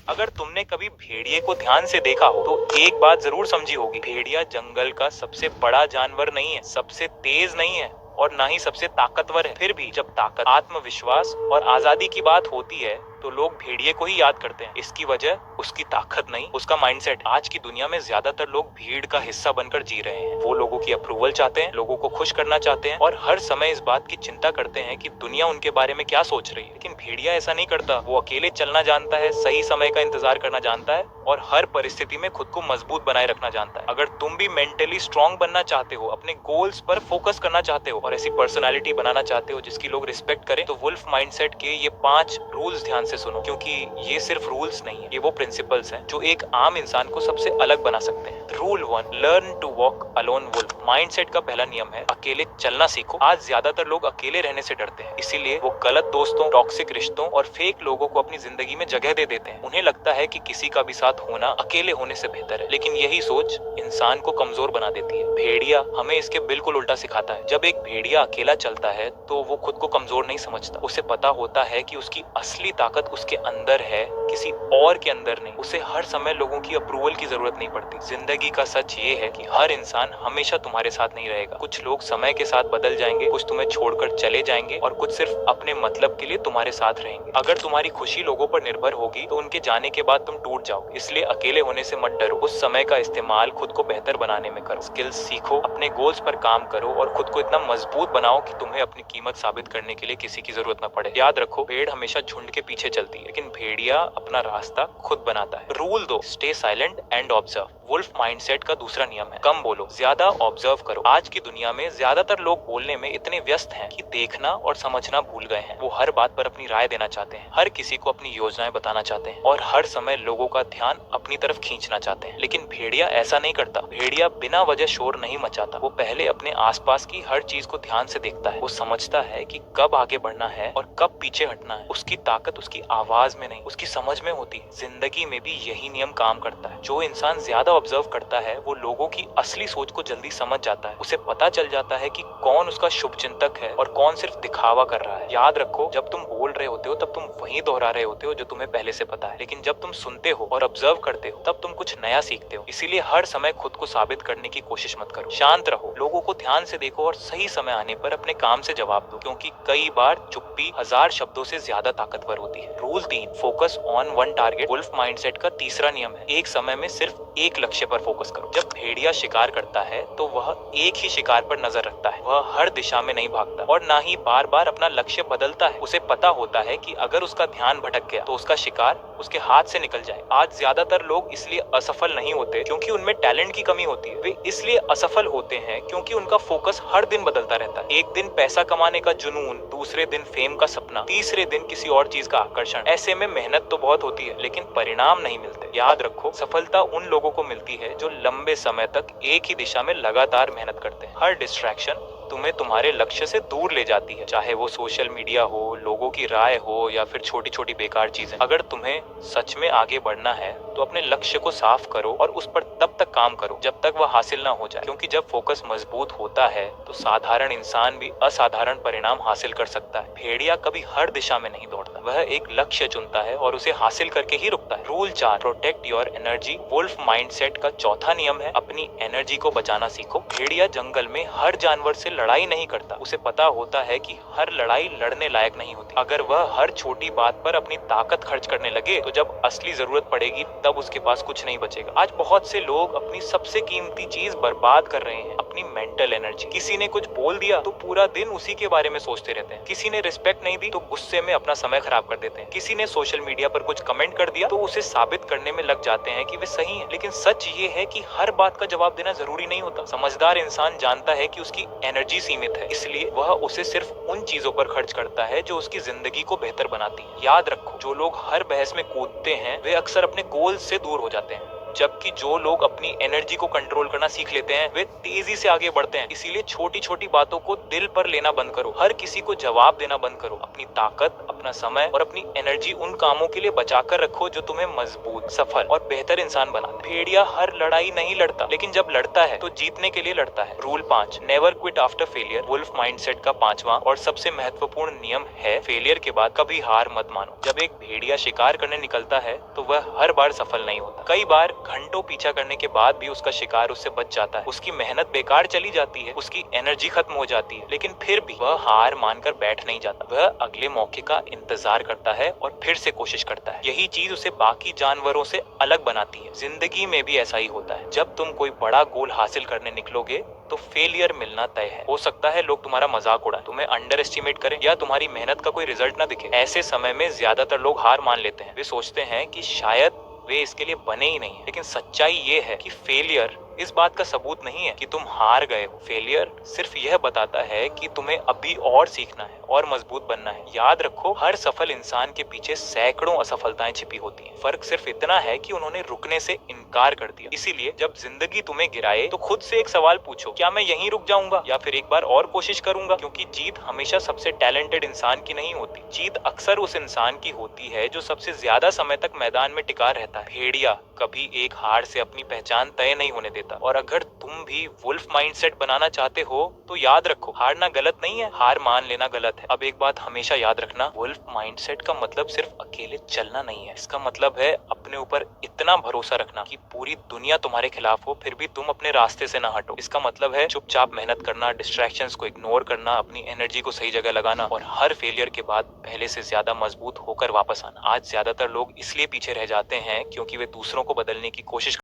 अगर तुमने कभी भेड़िए को ध्यान से देखा हो तो एक बात जरूर समझी होगी, भेड़िया जंगल का सबसे बड़ा जानवर नहीं है, सबसे तेज नहीं है और ना ही सबसे ताकतवर है। फिर भी जब ताकत, आत्मविश्वास और आजादी की बात होती है तो लोग भेड़िए को ही याद करते हैं। इसकी वजह उसकी ताकत नहीं, उसका माइंडसेट। आज की दुनिया में ज्यादातर लोग भीड़ का हिस्सा बनकर जी रहे हैं। वो लोगों की अप्रूवल चाहते हैं, लोगों को खुश करना चाहते हैं और हर समय इस बात की चिंता करते हैं कि दुनिया उनके बारे में क्या सोच रही है। लेकिन भेड़िया ऐसा नहीं करता। वो अकेले चलना जानता है, सही समय का इंतजार करना जानता है और हर परिस्थिति में खुद को मजबूत बनाए रखना जानता है। अगर तुम भी मेंटली स्ट्रांग बनना चाहते हो, अपने गोल्स पर फोकस करना चाहते हो और ऐसी पर्सनालिटी बनाना चाहते हो जिसकी लोग रिस्पेक्ट करें, तो वुल्फ माइंडसेट के ये 5 रूल्स ध्यान से सुनो, क्योंकि ये सिर्फ रूल्स नहीं है, ये वो प्रिंसिपल्स हैं जो एक आम इंसान को सबसे अलग बना सकते हैं। Rule 1, learn to walk alone wolf. Mindset का पहला नियम है अकेले चलना सीखो। आज ज्यादातर लोग अकेले रहने से डरते हैं, इसीलिए वो गलत दोस्तों, टॉक्सिक रिश्तों और फेक लोगों को अपनी जिंदगी में जगह दे देते हैं। उन्हें लगता है कि किसी का भी साथ होना अकेले होने से बेहतर है, लेकिन यही सोच इंसान को कमजोर बना देती है। भेड़िया हमें इसके बिल्कुल उल्टा सिखाता है। जब एक भेड़िया अकेला चलता है तो वो खुद को कमजोर नहीं समझता। उसे पता होता है कि उसकी असली ताकत उसके अंदर है, किसी और के अंदर नहीं। उसे हर समय लोगों की अप्रूवल की जरूरत नहीं पड़ती। जिंदगी का सच ये है कि हर इंसान हमेशा तुम्हारे साथ नहीं रहेगा। कुछ लोग समय के साथ बदल जाएंगे, कुछ तुम्हें छोड़कर चले जाएंगे और कुछ सिर्फ अपने मतलब के लिए तुम्हारे साथ रहेंगे। अगर तुम्हारी खुशी लोगों पर निर्भर होगी तो उनके जाने के बाद तुम टूट जाओगे। इसलिए अकेले होने से मत डरो। उस समय का इस्तेमाल खुद को बेहतर बनाने में करो। स्किल्स सीखो, अपने गोल्स पर काम करो और खुद को इतना मजबूत बनाओ कि तुम्हें अपनी कीमत साबित करने के लिए किसी की जरूरत न पड़े। याद रखो, पेड़ हमेशा झुंड के पीछे चलती है, लेकिन भेड़िया अपना रास्ता खुद बनाता है। Rule 2, stay silent and observe. Wolf mindset का दूसरा नियम है कम बोलो, ज्यादा ऑब्जर्व करो। आज की दुनिया में ज्यादातर लोग बोलने में इतने व्यस्त हैं कि देखना और समझना भूल गए हैं। वो हर बात पर अपनी राय देना चाहते हैं, हर किसी को अपनी योजनाएं बताना चाहते हैं और हर समय लोगों का ध्यान अपनी तरफ खींचना चाहते हैं। लेकिन भेड़िया ऐसा नहीं करता। भेड़िया बिना वजह शोर नहीं मचाता। वो पहले अपने आसपास की हर चीज को ध्यान से देखता है। वो समझता है कि कब आगे बढ़ना है और कब पीछे हटना है। उसकी ताकत उसकी आवाज में नहीं, उसकी समझ में होती है। जिंदगी में भी यही नियम काम करता है। जो इंसान ज्यादा ऑब्जर्व करता है वो लोगों की असली सोच को जल्दी समझ जाता है। उसे पता चल जाता है कि कौन उसका शुभचिंतक है और कौन सिर्फ दिखावा कर रहा है। याद रखो, जब तुम बोल रहे होते हो तब तुम वही दोहरा रहे होते हो जो तुम्हें पहले से पता है, लेकिन जब तुम सुनते हो और ऑब्जर्व करते हो तब तुम कुछ नया सीखते हो। इसीलिए हर समय खुद को साबित करने की कोशिश मत करो। शांत रहो, लोगों को ध्यान से देखो और सही समय आने पर अपने काम से जवाब दो, क्योंकि कई बार चुप्पी 1000 शब्दों से ज्यादा ताकतवर होती है। Rule 3, focus on one target. Wolf mindset का तीसरा नियम है एक समय में सिर्फ एक लक्ष्य पर फोकस करो। जब भेड़िया शिकार करता है तो वह एक ही शिकार पर नजर रखता है। वह हर दिशा में नहीं भागता और ना ही बार बार अपना लक्ष्य बदलता है। उसे पता होता है कि अगर उसका ध्यान भटक गया तो उसका शिकार उसके हाथ से निकल जाए। आज ज्यादातर लोग इसलिए असफल नहीं होते क्योंकि उनमें टैलेंट की कमी होती है। वे इसलिए असफल होते हैं क्योंकि उनका फोकस हर दिन बदलता रहता है। एक दिन पैसा कमाने का जुनून, दूसरे दिन फेम का सपना, तीसरे दिन किसी और चीज का आकर्षण। ऐसे में मेहनत तो बहुत होती है लेकिन परिणाम नहीं मिलते। याद रखो, सफलता उन लोगों को मिलती है जो लंबे समय तक एक ही दिशा में लगातार मेहनत करते हैं। हर डिस्ट्रैक्शन तुम्हें तुम्हारे लक्ष्य से दूर ले जाती है, चाहे वो सोशल मीडिया हो, लोगों की राय हो या फिर छोटी छोटी बेकार चीजें। अगर तुम्हें सच में आगे बढ़ना है तो अपने लक्ष्य को साफ करो और उस पर तब तक काम करो जब तक वह हासिल ना हो जाए, क्योंकि जब फोकस मजबूत होता है तो साधारण इंसान भी असाधारण परिणाम हासिल कर सकता है। भेड़िया कभी हर दिशा में नहीं दौड़ता, वह एक लक्ष्य चुनता है और उसे हासिल करके ही रुकता है। Rule 4, protect your energy. Wolf mindset का चौथा नियम है अपनी एनर्जी को बचाना सीखो। भेड़िया जंगल में हर जानवर से लड़ाई नहीं करता। उसे पता होता है कि हर लड़ाई लड़ने लायक नहीं होती। अगर वह हर छोटी बात पर अपनी ताकत खर्च करने लगे तो जब असली जरूरत पड़ेगी तब उसके पास कुछ नहीं बचेगा। आज बहुत से लोग अपनी सबसे कीमती चीज बर्बाद कर रहे हैं, अपनी मेंटल एनर्जी। किसी ने कुछ बोल दिया तो पूरा दिन उसी के बारे में सोचते रहते हैं। किसी ने रिस्पेक्ट नहीं दी तो गुस्से में अपना समय खराब कर देते हैं। किसी ने सोशल मीडिया पर कुछ कमेंट कर दिया तो उसे साबित करने में लग जाते हैं कि वे सही हैं। लेकिन सच ये है कि हर बात का जवाब देना जरूरी नहीं होता। समझदार इंसान जानता है कि उसकी एनर्जी सीमित है, इसलिए वह उसे सिर्फ उन चीजों पर खर्च करता है जो उसकी जिंदगी को बेहतर बनाती है। याद रखो, जो लोग हर बहस में कूदते हैं वे अक्सर अपने गोल से दूर हो जाते हैं। जबकि जो लोग अपनी एनर्जी को कंट्रोल करना सीख लेते हैं वे तेजी से आगे बढ़ते हैं। इसीलिए छोटी छोटी बातों को दिल पर लेना बंद करो, हर किसी को जवाब देना बंद करो, अपनी ताकत, अपना समय और अपनी एनर्जी उन कामों के लिए बचाकर रखो जो तुम्हें मजबूत, सफल और बेहतर इंसान बनाते। भेड़िया हर लड़ाई नहीं लड़ता, लेकिन जब लड़ता है तो जीतने के लिए लड़ता है। Rule 5, never quit after failure. Wolf mindset का 5वां और सबसे महत्वपूर्ण नियम है, फेलियर के बाद कभी हार मत मानो। जब एक भेड़िया शिकार करने निकलता है तो वह हर बार सफल नहीं होता। कई बार घंटों पीछा करने के बाद भी उसका शिकार उससे बच जाता है, उसकी मेहनत बेकार चली जाती है, उसकी एनर्जी खत्म हो जाती है, लेकिन फिर भी वह हार मानकर बैठ नहीं जाता। वह अगले मौके का इंतजार करता है और फिर से कोशिश करता है। यही चीज उसे बाकी जानवरों से अलग बनाती है। जिंदगी में भी ऐसा ही होता है। जब तुम कोई बड़ा गोल हासिल करने निकलोगे तो फेलियर मिलना तय है। हो सकता है लोग तुम्हारा मजाक उड़ाएं, तुम्हें अंडर एस्टिमेट करें या तुम्हारी मेहनत का कोई रिजल्ट ना दिखे। ऐसे समय में ज्यादातर लोग हार मान लेते हैं। वे सोचते हैं कि शायद वे इसके लिए बने ही नहीं है। लेकिन सच्चाई ये है कि फेलियर इस बात का सबूत नहीं है कि तुम हार गए हो। फेलियर सिर्फ यह बताता है कि तुम्हें अभी और सीखना है और मजबूत बनना है। याद रखो, हर सफल इंसान के पीछे सैकड़ों असफलताएं छिपी होती हैं। फर्क सिर्फ इतना है कि उन्होंने रुकने से इनकार कर दिया। इसीलिए जब जिंदगी तुम्हें गिराए तो खुद से एक सवाल पूछो, क्या मैं यहीं रुक जाऊंगा या फिर एक बार और कोशिश करूंगा? क्योंकि जीत हमेशा सबसे टैलेंटेड इंसान की नहीं होती। जीत अक्सर उस इंसान की होती है जो सबसे ज्यादा समय तक मैदान में टिका रहता है। भेड़िया कभी एक हार से अपनी पहचान तय नहीं होने देता। और अगर तुम भी वुल्फ माइंडसेट बनाना चाहते हो तो याद रखो, हारना गलत नहीं है, हार मान लेना गलत है। अब एक बात हमेशा याद रखना, वुल्फ माइंडसेट का मतलब सिर्फ अकेले चलना नहीं है। इसका मतलब है अपने ऊपर इतना भरोसा रखना कि पूरी दुनिया तुम्हारे खिलाफ हो फिर भी तुम अपने रास्ते से ना हटो। इसका मतलब है चुपचाप मेहनत करना, डिस्ट्रैक्शंस को इग्नोर करना, अपनी एनर्जी को सही जगह लगाना और हर फेलियर के बाद पहले से ज्यादा मजबूत होकर वापस आना। आज ज्यादातर लोग इसलिए पीछे रह जाते हैं क्योंकि वे दूसरों को बदलने की कोशिश